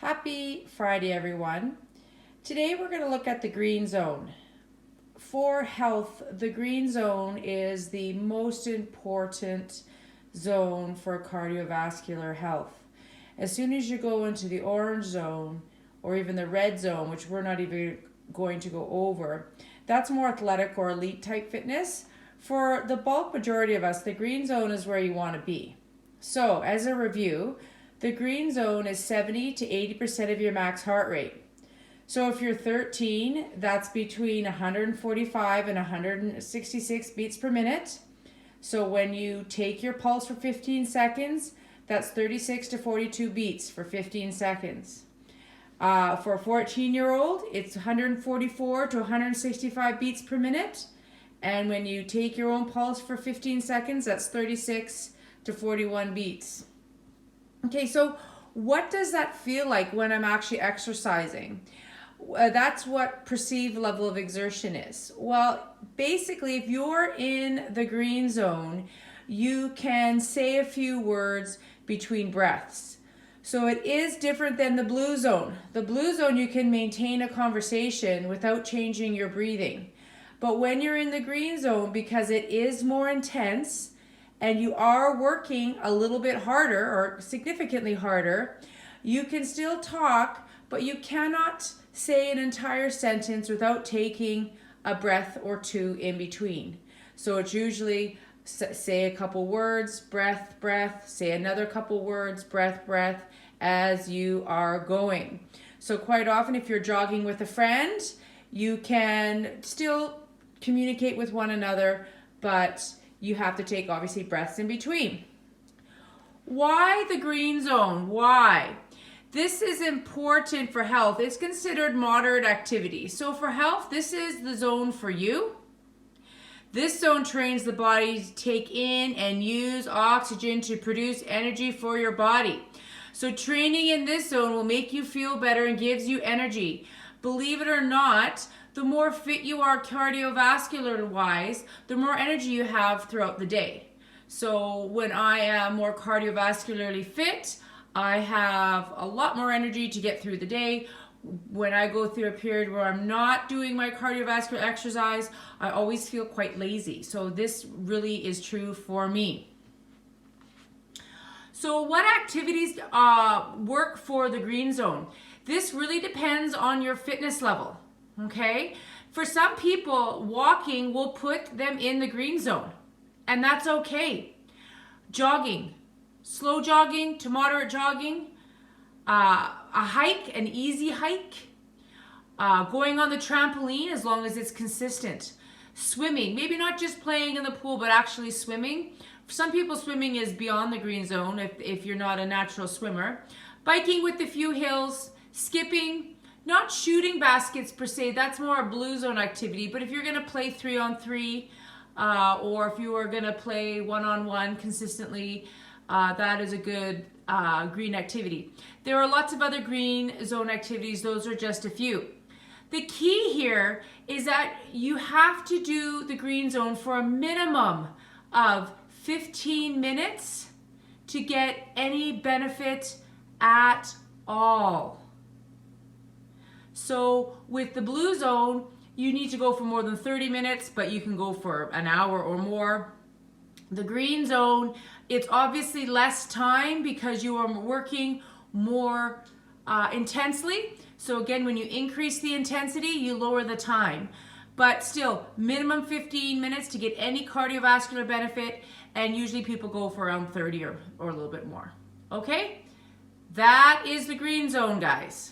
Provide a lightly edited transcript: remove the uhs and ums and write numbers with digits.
Happy Friday, everyone. Today we're going to look at the green zone. For health, the green zone is the most important zone for cardiovascular health. As soon as you go into the orange zone or even the red zone, which we're not even going to go over, that's more athletic or elite type fitness. For the bulk majority of us, the green zone is where you want to be. So, as a review, the green zone is 70 to 80% of your max heart rate. So if you're 13, that's between 145 and 166 beats per minute. So when you take your pulse for 15 seconds, that's 36 to 42 beats for 15 seconds. For a 14-year-old, it's 144 to 165 beats per minute. And when you take your own pulse for 15 seconds, that's 36 to 41 beats. Okay, so what does that feel like when I'm actually exercising? That's what perceived level of exertion is. Well, basically, if you're in the green zone, you can say a few words between breaths. So it is different than the blue zone. The blue zone, you can maintain a conversation without changing your breathing. But when you're in the green zone, because it is more intense, and you are working a little bit harder or significantly harder, you can still talk, but you cannot say an entire sentence without taking a breath or two in between. So it's usually say a couple words, breath, breath, say another couple words, breath, breath, as you are going. So quite often if you're jogging with a friend, you can still communicate with one another, but you have to take, obviously, breaths in between. Why the green zone? Why? This is important for health. It's considered moderate activity. So for health, this is the zone for you. This zone trains the body to take in and use oxygen to produce energy for your body. So training in this zone will make you feel better and gives you energy. Believe it or not, the more fit you are cardiovascular wise, the more energy you have throughout the day. So when I am more cardiovascularly fit, I have a lot more energy to get through the day. When I go through a period where I'm not doing my cardiovascular exercise, I always feel quite lazy. So this really is true for me. So what activities work for the green zone? This really depends on your fitness level. Okay, for some people, walking will put them in the green zone, and that's okay. Jogging, slow jogging to moderate jogging, a hike, an easy hike, going on the trampoline as long as it's consistent. Swimming, maybe not just playing in the pool, but actually swimming. For some people, swimming is beyond the green zone if you're not a natural swimmer. Biking with a few hills, skipping. Not shooting baskets per se, that's more a blue zone activity, but if you're going to play 3-on-3 or if you are going to play 1-on-1 consistently, that is a good green activity. There are lots of other green zone activities, those are just a few. The key here is that you have to do the green zone for a minimum of 15 minutes to get any benefit at all. So with the blue zone, you need to go for more than 30 minutes, but you can go for an hour or more. The green zone, it's obviously less time because you are working more intensely. So again, when you increase the intensity, you lower the time. But still, minimum 15 minutes to get any cardiovascular benefit, and usually people go for around 30 or a little bit more. Okay? That is the green zone, guys.